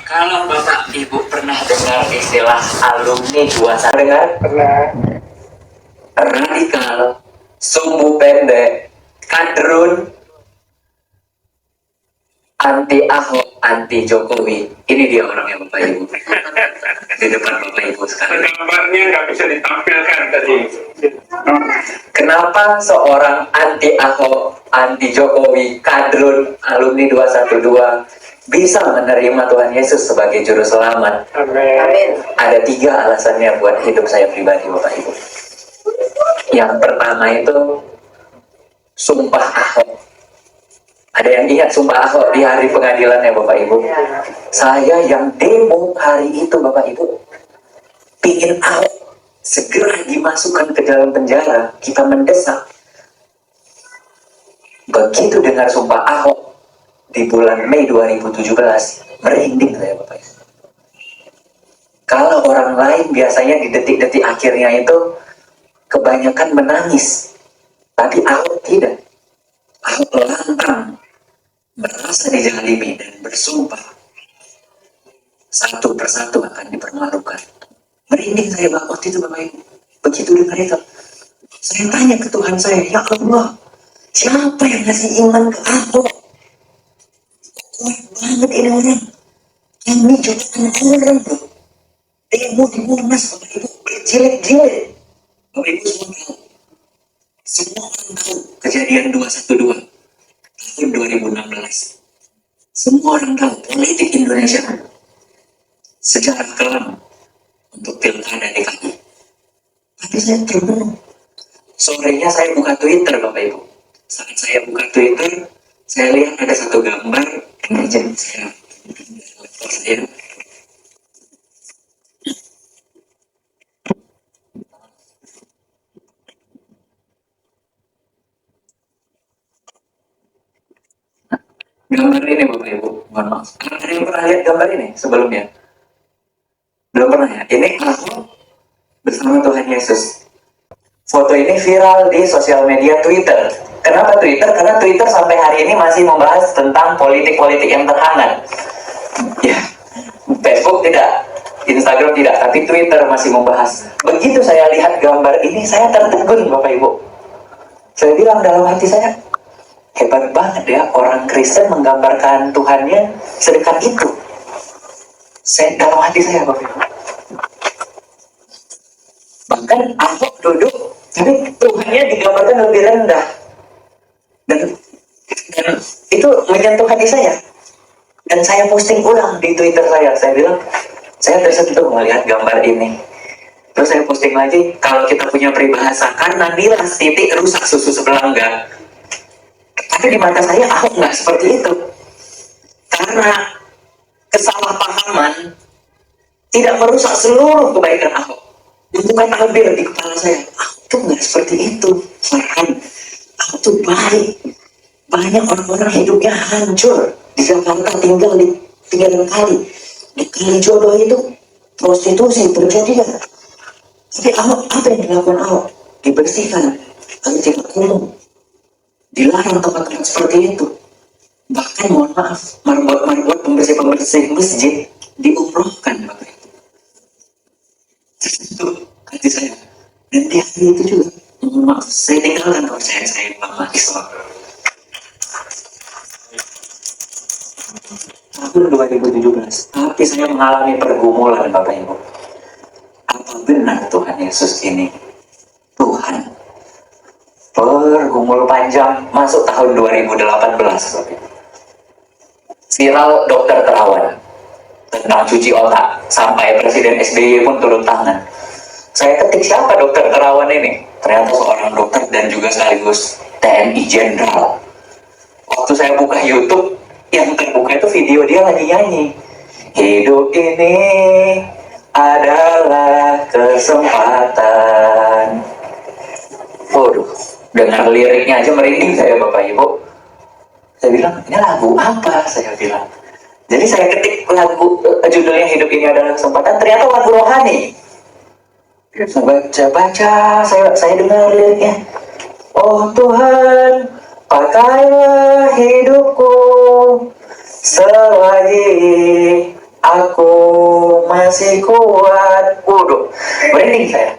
Kalau Bapak Ibu pernah dengar istilah alumni 21, dengar? Pernah. Radikal, sumbu pendek, kadrun, anti Ahok, anti Jokowi. Ini dia orangnya Bapak Ibu. Di depan Bapak Ibu sekarang. Gambarnya nggak bisa ditampilkan tadi. Kenapa seorang anti Ahok, anti Jokowi, kadrun, alumni 212 bisa menerima Tuhan Yesus sebagai juru selamat? Amin. Ada 3 alasannya buat hidup saya pribadi, Bapak Ibu. Yang pertama itu sumpah Ahok. Ada yang ingat sumpah Ahok di hari pengadilan ya Bapak Ibu? Saya yang demo hari itu Bapak Ibu, pingin Ahok segera dimasukkan ke dalam penjara. Kita mendesak. Begitu dengar sumpah Ahok di bulan Mei 2017, merinding saya Bapak Ibu. Kalau orang lain biasanya di detik-detik akhirnya itu kebanyakan menangis, tapi Ahok tidak. Ahok lantang, merasa dizalimi dan bersumpah satu persatu akan dipermalukan. Merinding saya waktu itu Bapak Ibu. Begitu dengar itu, saya tanya ke Tuhan saya, ya Allah, siapa yang ngasih iman ke Ahok? Kuat banget ini orang. Ini juga orang tuh. Demo di Monas Bapak Ibu, berjilid-jilid. Bapak Ibu semua tahu. Semua orang tahu kejadian 212 tahun 2016. Semua orang tahu politik Indonesia sejarah kelam untuk pilkada DKI. Tapi saya terbenung. Sorenya saya buka Twitter Bapak Ibu. Saat saya buka Twitter, saya lihat ada satu gambar. Ini jadi saya laptop saya. Gambar ini Bapak Ibu, mohon maaf. Ada yang pernah lihat gambar ini sebelumnya? Belum pernah ya? Ini Ahok bersama Tuhan Yesus. Foto ini viral di sosial media Twitter. Kenapa Twitter? Karena Twitter sampai hari ini masih membahas tentang politik-politik yang terhangat. Ya, Facebook tidak, Instagram tidak, tapi Twitter masih membahas. Begitu saya lihat gambar ini, saya tertegun Bapak Ibu. Saya bilang dalam hati saya, hebat banget ya orang Kristen menggambarkan Tuhannya sedekat itu. Saya dalam hati saya Bapak Ibu. Bahkan Ahok duduk, tapi Tuhannya digambarkan lebih rendah. Dan itu menyentuh hati saya. Dan saya posting ulang di Twitter saya. Saya bilang, saya tersentuh melihat gambar ini. Terus saya posting lagi, kalau kita punya peribahasa, karena nilas titik rusak susu sebelangga. Tapi di mata saya Ahok nggak seperti itu. Karena kesalahpahaman tidak merusak seluruh kebaikan Ahok. Itu kan tabir di kepala saya. Ahok tuh nggak seperti itu, Farhan. Ahok tuh baik. Banyak orang-orang hidupnya hancur di Jakarta, tinggal di pinggiran kali. Di kali jodoh itu prostitusi, perjudian. Tapi Ahok, apa yang dilakukan Ahok? Dibersihkan agar tidak kumuh. Dilarang tempat-tempat seperti itu. Bahkan mohon maaf, marbot pembersih-pembersih masjid diumrohkan Bapak Ibu. Itu hati saya. Dan di hari itu juga, mohon maaf, saya tinggalkan kepercayaan saya Bapak Islam. Tahun 2017, tapi saya mengalami pergumulan Bapak Ibu. Apa benar Tuhan Yesus ini Tuhan? Pergumul panjang masuk tahun 2018 Bapak Ibu. Viral dokter Terawan tentang cuci otak, sampai Presiden SBY pun turun tangan. Saya ketik siapa dokter Terawan ini? Ternyata seorang dokter dan juga sekaligus TNI Jenderal. Waktu saya buka YouTube, yang terbuka itu video dia lagi nyanyi. Hidup ini adalah kesempatan. Waduh, dengar liriknya aja merinding saya Bapak Ibu. Saya bilang, ini lagu apa? Saya bilang. Jadi saya ketik lagu, judulnya Hidup Ini Adalah Kesempatan, ternyata lagu rohani. Saya baca-baca, saya dengar liriknya. Oh Tuhan, pakailah hidupku selagi Aku masih kuat. Waduh, merinding saya.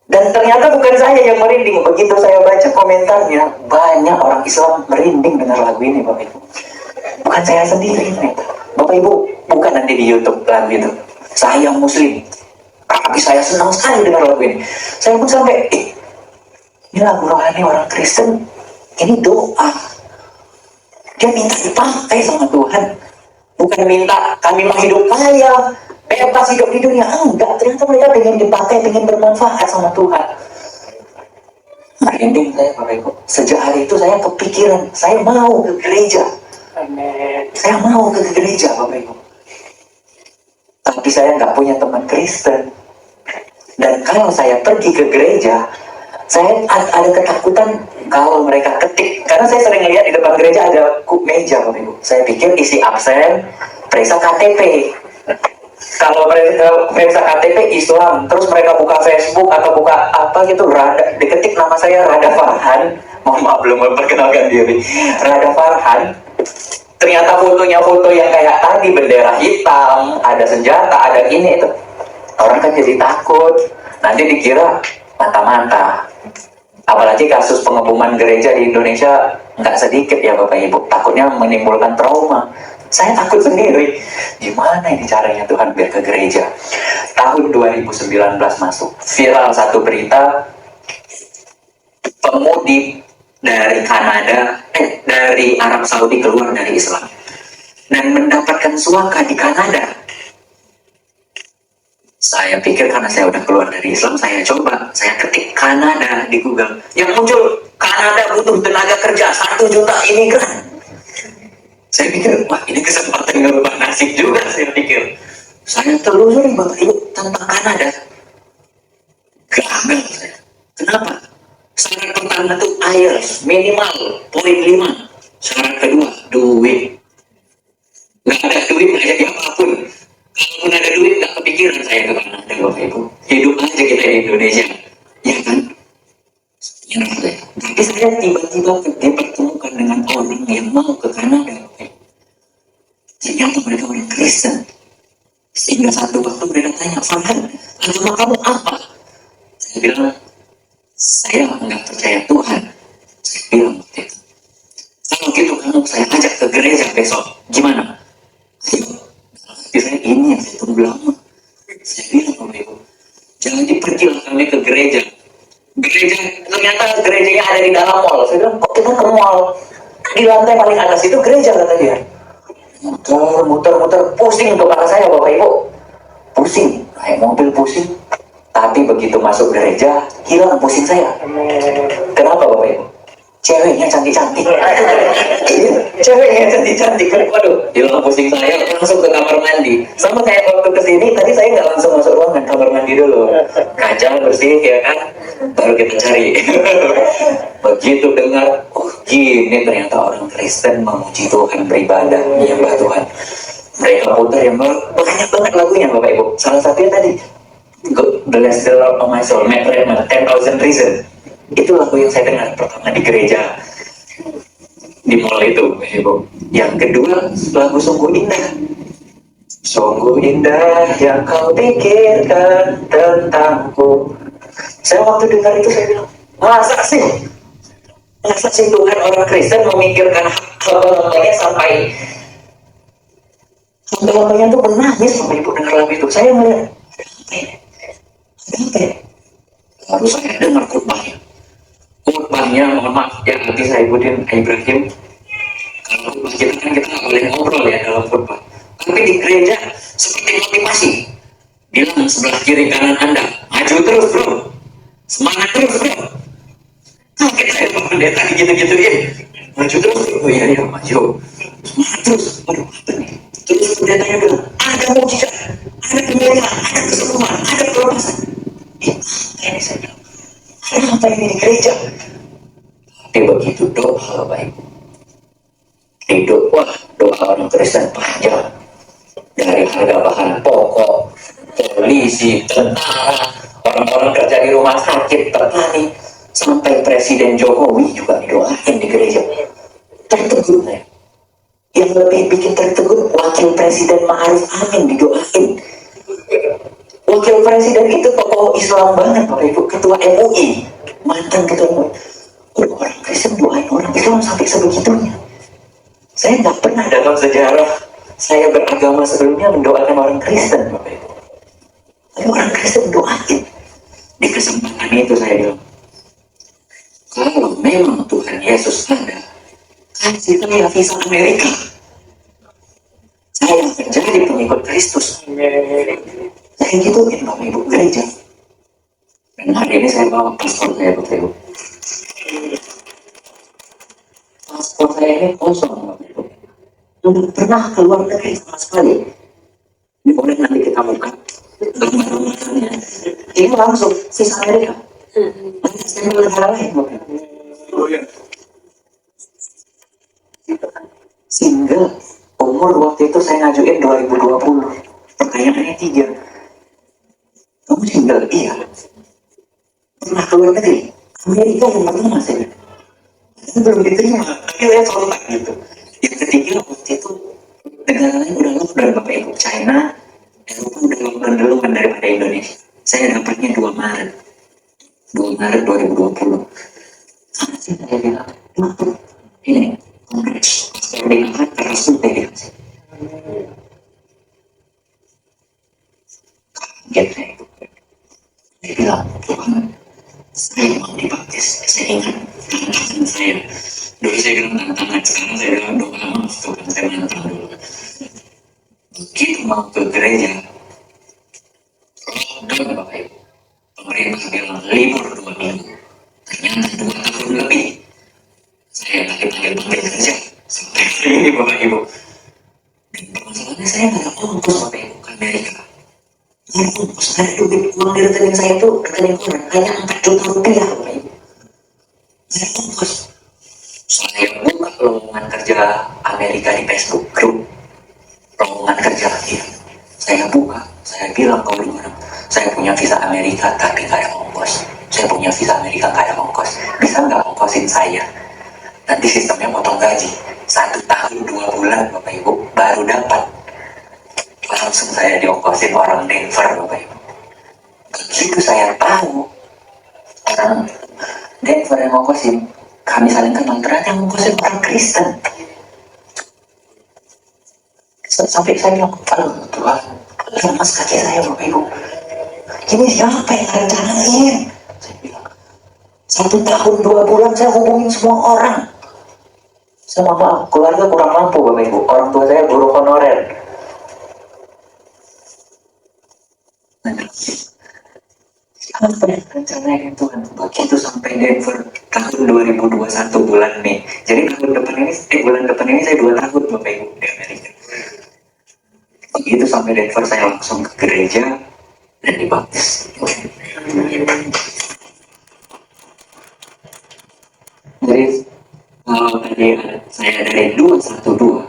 Dan ternyata bukan saya yang merinding. Begitu saya baca komentarnya, banyak orang Islam merinding dengar lagu ini, Bapak Ibu. Bukan saya sendiri, ternyata. Bapak Ibu, bukan nanti di YouTube lagu itu. Saya Muslim, tapi saya senang sekali dengar lagu ini. Saya pun sampai, ini lagu rohani orang Kristen. Ini doa. Dia minta dipakai sama Tuhan. Bukan minta kami mau hidup kaya, bebas hidup di dunia. Enggak, ternyata mereka pengen dipakai, pengen bermanfaat sama Tuhan. Merinding saya, Bapak Ibu. Sejak hari itu saya kepikiran, saya mau ke gereja. Saya mau ke gereja, Bapak Ibu. Tapi saya nggak punya teman Kristen. Dan kalau saya pergi ke gereja, saya ada ketakutan kalau mereka ketik. Karena saya sering lihat di depan gereja ada meja, Bapak Ibu. Saya pikir isi absen, periksa KTP. Kalau mereka periksa KTP Islam, terus mereka buka Facebook atau buka apa gitu, diketik nama saya Rada Farhan. Mohon maaf belum memperkenalkan diri. Rada Farhan. Ternyata fotonya foto yang kayak tadi, bendera hitam, ada senjata, ada ini itu. Orang kan jadi takut. Nanti dikira mata-mata. Apalagi kasus pengeboman gereja di Indonesia nggak sedikit ya Bapak Ibu. Takutnya menimbulkan trauma. Saya takut sendiri. Gimana ini caranya Tuhan biar ke gereja? Tahun 2019 masuk. Viral satu berita. Pemudik dari Kanada, dari Arab Saudi keluar dari Islam. Dan mendapatkan suaka di Kanada. Saya pikir karena saya udah keluar dari Islam, saya coba, saya ketik Kanada di Google. Yang muncul, Kanada butuh tenaga kerja 1 juta imigran. Saya pikir, wah ini kesempatan ngerubah nasib juga, saya pikir. Saya telusuri Bapak Ibu tentang Kanada. Gagal saya. Kenapa? Syarat pertama itu IELTS, minimal, poin 5. Syarat kedua, duit. Nggak ada duit, nggak jadi apapun. Kalaupun ada duit, nggak kepikiran saya ke Kanada, Bapak Ibu. Hidup aja kita di Indonesia. Ya kan? Ya, tapi saya tiba-tiba dipertemukan dengan orang yang mau ke Kanada. Ternyata mereka orang Kristen. Sehingga satu waktu mereka tanya, Farhan, agama kamu apa? Saya bilang, saya nggak percaya Tuhan. Saya bilang, kalau gitu kamu saya ajak ke gereja besok. Gimana? Saya ini yang saya tunggu lama. Saya bilang sama ibu, jadi pergilah kami ke gereja. Gereja, ternyata gerejanya ada di dalam mall. Saya bilang, kok kita ke mall? Di lantai paling atas itu gereja, kata dia. Muter, pusing kepala saya, Bapak Ibu. Pusing, kayak mobil pusing. Tapi begitu masuk gereja, hilang pusing saya. Kenapa, Bapak Ibu? Ceweknya cantik-cantik. Ceweknya cantik-cantik. Waduh, hilang pusing saya, langsung ke kamar mandi. Sama kayak waktu kesini, tadi saya nggak langsung masuk ruangan, kamar mandi dulu. Kaca bersih, ya kan? Baru kita cari. Begitu dengar, oh gini ternyata orang Kristen memuji Tuhan, beribadah, menyembah Tuhan. Mereka putar yang banyak banget lagunya, Bapak Ibu. Salah satunya tadi, The Last Lord of My Soul, Matt Redman, 10,000 Reasons. Itu lagu yang saya dengar pertama di gereja di mall itu, Ibu. Yang kedua, lagu Sungguh Indah. Sungguh indah yang kau pikirkan tentangku. Saya waktu dengar itu saya bilang, masa sih Tuhan orang Kristen memikirkan hamba-hambanya sampai hamba-hambanya itu menangis sampai Ibu dengar lagu itu. Saya melihat, apa ya? Lalu saya dengar khutbahnya, mohon maaf ya nanti saya ikutin Ibrahim. Kalau khutbah kita kan kita nggak boleh ngobrol ya dalam khutbah. Tapi di gereja seperti motivasi, bilang sebelah kiri kanan Anda, maju terus bro, semangat terus bro. Nah kita yang pendeta gitu-gituin, maju terus, oh iya ya maju, semangat terus. Waduh apa nih? Terus pendetanya bilang, ada mujizat, ada kemuliaan, ada kesembuhan, ada kebebasan. Ini saya bilang, apa ini di gereja? Tapi begitu doa Bapak Ibu, hidup, wah doa orang Kristen panjang. Dari harga bahan pokok, polisi, tentara, orang-orang kerja di rumah sakit, petani, sampai Presiden Jokowi juga didoain di gereja. Tertegun saya. Yang lebih bikin tertegun, Wakil Presiden Ma'ruf Amin didoain. Wakil Presiden itu tokoh Islam banget Bapak Ibu, ketua MUI, mantan ketua MUI. Orang Kristen doain orang Islam sampai sebegitunya. Saya nggak pernah dalam sejarah saya beragama sebelumnya mendoakan orang Kristen Bapak Ibu. Tapi orang Kristen doain. Di kesempatan itu saya bilang, kalau memang Tuhan Yesus ada, kasih saya visa Amerika. Saya akan jadi pengikut Kristus. Saya gituin Bapak Ibu gereja. Dan hari ini saya bawa paspor saya Bapak Ibu. Paspor saya ini kosong Bapak Ibu. Belum pernah keluar negeri sama sekali. Ini boleh nanti kita buka. Ini langsung visa Amerika. Nanti saya mau negara lain Bapak Ibu. Oh ya. Single. Umur waktu itu saya ngajuin 2020. Pertanyaannya 3. Kamu single? Iya. Pernah keluar negeri? Amerika yang pertama saya. Itu belum diterima. Tapi saya contak gitu. Yang ketiga waktu itu negara lain udah lockdown Bapak Ibu. China, Eropa udah lockdown duluan daripada Indonesia. Saya dapatnya 2 Maret. 2 Maret 2020. Saya bilang, "Waktu ini kongres pernikahan terlangsung dikasih." Kaget saya itu. Dia bilang, "Tuhan, saya mau dibaptis." Saya ingat tangan saya. Dulu saya bilang tangan, sekarang saya bilang doa maaf Tuhan, saya menentang dulu. Begitu mau ke gereja, lockdown Bapak Ibu. Pemerintah bilang libur 2 minggu. Ternyata 2 tahun lebih. Saya panggil kerja sampai hari ini Bapak Ibu. Dan permasalahannya saya nggak ada ongkos Bapak Ibu ke Amerika. Nggak ada ongkos, nggak ada duit. Uang di rekening saya itu rekening koran, hanya 4 juta rupiah Bapak Ibu. Nggak ada ongkos. Saya buka lowongan kerja Amerika di Facebook grup. Lowongan kerja lagi. Saya buka, saya bilang ke orang, saya punya visa Amerika tapi nggak ada ongkos. Saya punya visa Amerika nggak ada ongkos. Bisa nggak ongkosin saya? Nanti sistemnya potong gaji 1 tahun 2 bulan Bapak Ibu baru dapat. Langsung saya diongkosin orang Denver Bapak Ibu. Begitu saya tahu orang Denver yang ngongkosin, kami saling kenal, ternyata yang ngongkosin orang Kristen. Sampai saya bilang, "Aduh Tuhan, lemas kaki saya Bapak Ibu. Ini siapa yang rencanain?" Saya bilang, 1 tahun 2 bulan saya hubungin semua orang. Saya maaf, keluarga kurang mampu Bapak Ibu. Orang tua saya guru honorer. Siapa yang rencanain Tuhan? Begitu sampai Denver tahun 2021 bulan Mei. Jadi bulan depan ini saya 2 tahun Bapak Ibu di Amerika. Begitu sampai Denver saya langsung ke gereja dan dibaptis. Jadi kalau tadi saya dari 212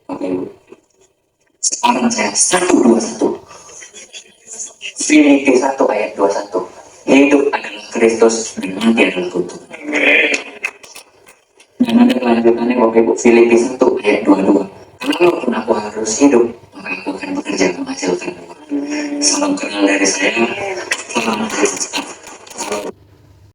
Bapak Ibu, sekarang saya 121. Filipi 1 ayat 21. Hidup adalah Kristus dan mati adalah Tuhan. Dan ada kelanjutannya Bapak Ibu, Filipi 1 ayat 22. Kalaupun aku harus hidup, maka aku akan bekerja menghasilkan uang. Salam kenal dari saya.